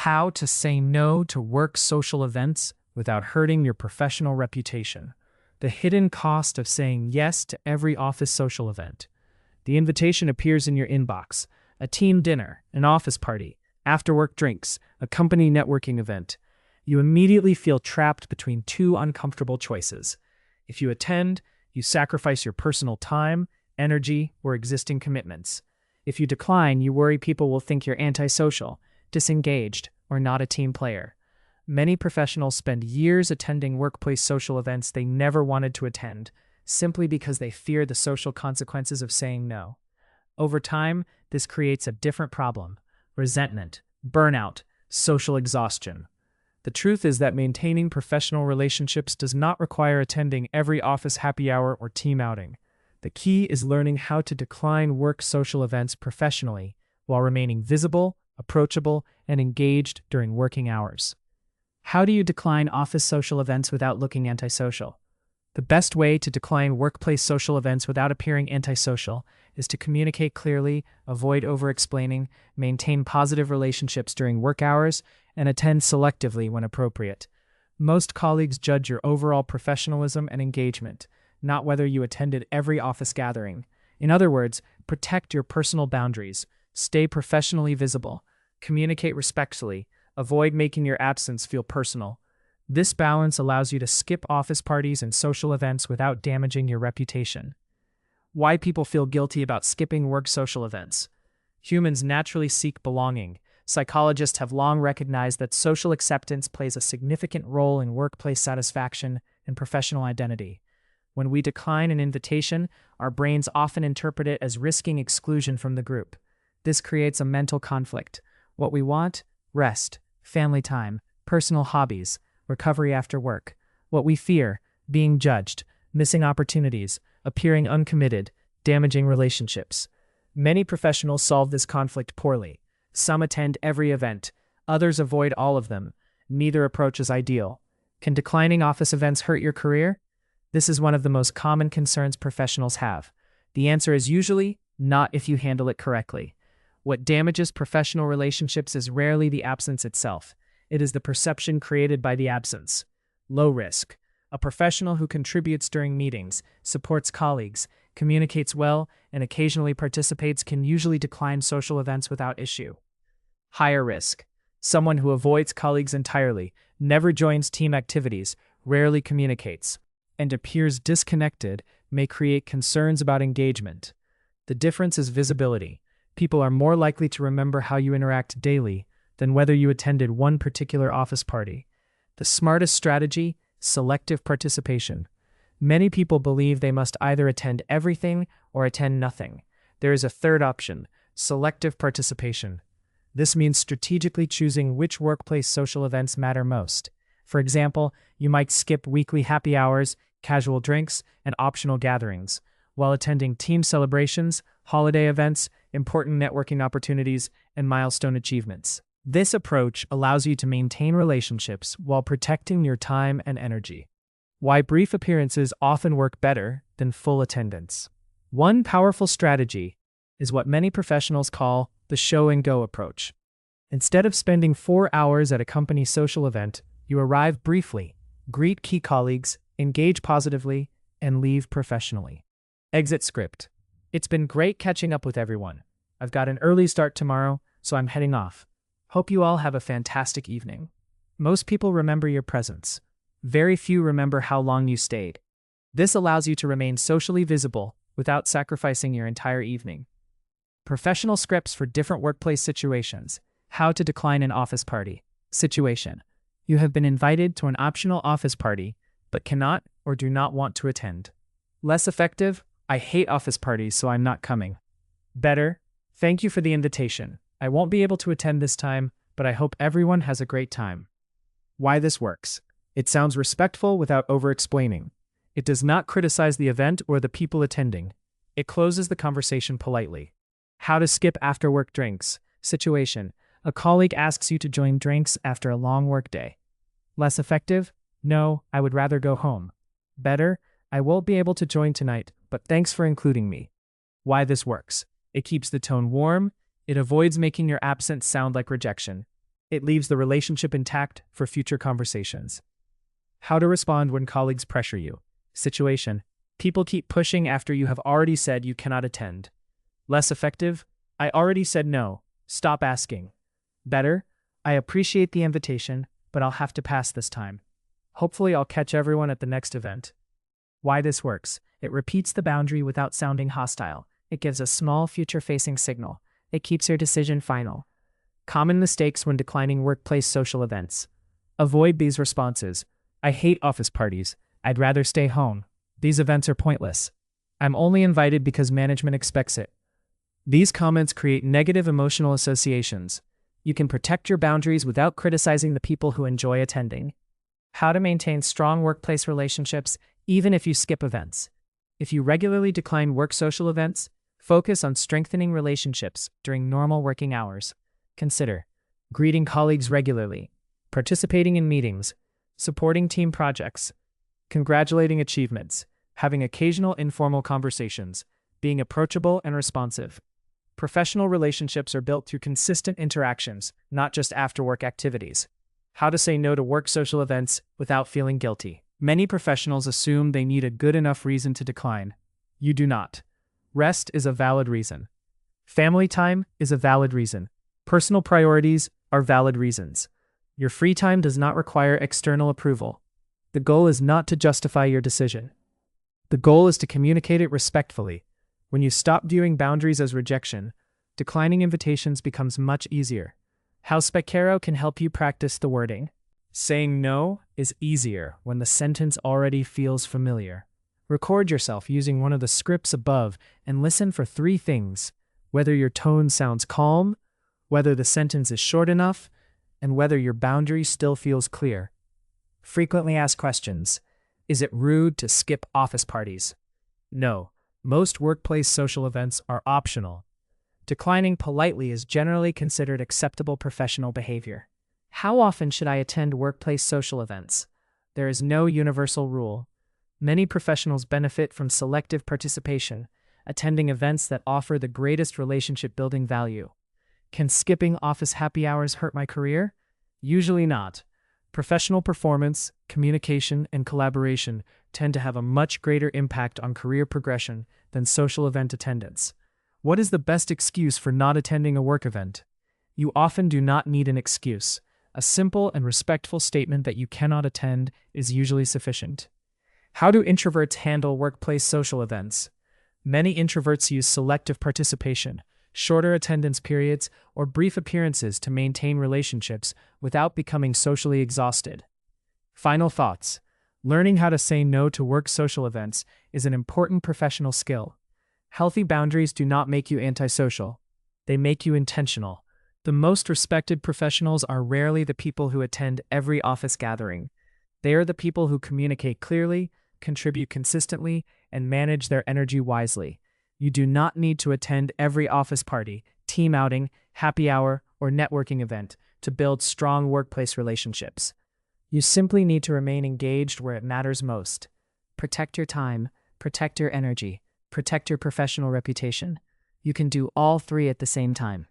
How to say no to work social events without hurting your professional reputation. The hidden cost of saying yes to every office social event. The invitation appears in your inbox. A team dinner, an office party, after-work drinks, a company networking event. You immediately feel trapped between two uncomfortable choices. If you attend, you sacrifice your personal time, energy, or existing commitments. If you decline, you worry people will think you're antisocial, disengaged, or not a team player. Many professionals spend years attending workplace social events they never wanted to attend, simply because they fear the social consequences of saying no. Over time, this creates a different problem: resentment, burnout, social exhaustion. The truth is that maintaining professional relationships does not require attending every office happy hour or team outing. The key is learning how to decline work social events professionally while remaining visible, approachable, and engaged during working hours. How do you decline office social events without looking antisocial? The best way to decline workplace social events without appearing antisocial is to communicate clearly, avoid over-explaining, maintain positive relationships during work hours, and attend selectively when appropriate. Most colleagues judge your overall professionalism and engagement, not whether you attended every office gathering. In other words, protect your personal boundaries, stay professionally visible, communicate respectfully, avoid making your absence feel personal. This balance allows you to skip office parties and social events without damaging your reputation. Why people feel guilty about skipping work social events. Humans naturally seek belonging. Psychologists have long recognized that social acceptance plays a significant role in workplace satisfaction and professional identity. When we decline an invitation, our brains often interpret it as risking exclusion from the group. This creates a mental conflict. What we want? Rest, family time, personal hobbies, recovery after work. What we fear? Being judged, missing opportunities, appearing uncommitted, damaging relationships. Many professionals solve this conflict poorly. Some attend every event, others avoid all of them. Neither approach is ideal. Can declining office events hurt your career? This is one of the most common concerns professionals have. The answer is usually not if you handle it correctly. What damages professional relationships is rarely the absence itself. It is the perception created by the absence. Low risk. A professional who contributes during meetings, supports colleagues, communicates well, and occasionally participates can usually decline social events without issue. Higher risk. Someone who avoids colleagues entirely, never joins team activities, rarely communicates, and appears disconnected may create concerns about engagement. The difference is visibility. People are more likely to remember how you interact daily than whether you attended one particular office party. The smartest strategy: selective participation. Many people believe they must either attend everything or attend nothing. There is a third option: selective participation. This means strategically choosing which workplace social events matter most. For example, you might skip weekly happy hours, casual drinks, and optional gatherings, while attending team celebrations, holiday events, important networking opportunities, and milestone achievements. This approach allows you to maintain relationships while protecting your time and energy. Why brief appearances often work better than full attendance. One powerful strategy is what many professionals call the show-and-go approach. Instead of spending 4 hours at a company social event, you arrive briefly, greet key colleagues, engage positively, and leave professionally. Exit script. It's been great catching up with everyone. I've got an early start tomorrow, so I'm heading off. Hope you all have a fantastic evening. Most people remember your presence. Very few remember how long you stayed. This allows you to remain socially visible without sacrificing your entire evening. Professional scripts for different workplace situations. How to decline an office party. Situation. You have been invited to an optional office party, but cannot or do not want to attend. Less effective: I hate office parties, so I'm not coming. Better: thank you for the invitation. I won't be able to attend this time, but I hope everyone has a great time. Why this works. It sounds respectful without over-explaining. It does not criticize the event or the people attending. It closes the conversation politely. How to skip after-work drinks. Situation. A colleague asks you to join drinks after a long workday. Less effective: no, I would rather go home. Better: I won't be able to join tonight, but thanks for including me. Why this works. It keeps the tone warm. It avoids making your absence sound like rejection. It leaves the relationship intact for future conversations. How to respond when colleagues pressure you. Situation: people keep pushing after you have already said you cannot attend. Less effective: I already said no. Stop asking. Better: I appreciate the invitation, but I'll have to pass this time. Hopefully I'll catch everyone at the next event. Why this works: it repeats the boundary without sounding hostile. It gives a small future-facing signal. It keeps your decision final. Common mistakes when declining workplace social events. Avoid these responses. I hate office parties. I'd rather stay home. These events are pointless. I'm only invited because management expects it. These comments create negative emotional associations. You can protect your boundaries without criticizing the people who enjoy attending. How to maintain strong workplace relationships even if you skip events. If you regularly decline work social events, focus on strengthening relationships during normal working hours. Consider greeting colleagues regularly, participating in meetings, supporting team projects, congratulating achievements, having occasional informal conversations, being approachable and responsive. Professional relationships are built through consistent interactions, not just after-work activities. How to say no to work social events without feeling guilty. Many professionals assume they need a good enough reason to decline. You do not. Rest is a valid reason. Family time is a valid reason. Personal priorities are valid reasons. Your free time does not require external approval. The goal is not to justify your decision. The goal is to communicate it respectfully. When you stop viewing boundaries as rejection, declining invitations becomes much easier. How Spekero can help you practice the wording. Saying no is easier when the sentence already feels familiar. Record yourself using one of the scripts above and listen for 3 things: whether your tone sounds calm, whether the sentence is short enough, and whether your boundary still feels clear. Frequently asked questions. Is it rude to skip office parties? No. Most workplace social events are optional. Declining politely is generally considered acceptable professional behavior. How often should I attend workplace social events? There is no universal rule. Many professionals benefit from selective participation, attending events that offer the greatest relationship-building value. Can skipping office happy hours hurt my career? Usually not. Professional performance, communication, and collaboration tend to have a much greater impact on career progression than social event attendance. What is the best excuse for not attending a work event? You often do not need an excuse. A simple and respectful statement that you cannot attend is usually sufficient. How do introverts handle workplace social events? Many introverts use selective participation, shorter attendance periods, or brief appearances to maintain relationships without becoming socially exhausted. Final thoughts. Learning how to say no to work social events is an important professional skill. Healthy boundaries do not make you antisocial. They make you intentional. The most respected professionals are rarely the people who attend every office gathering. They are the people who communicate clearly, contribute consistently, and manage their energy wisely. You do not need to attend every office party, team outing, happy hour, or networking event to build strong workplace relationships. You simply need to remain engaged where it matters most. Protect your time, protect your energy, protect your professional reputation. You can do all 3 at the same time.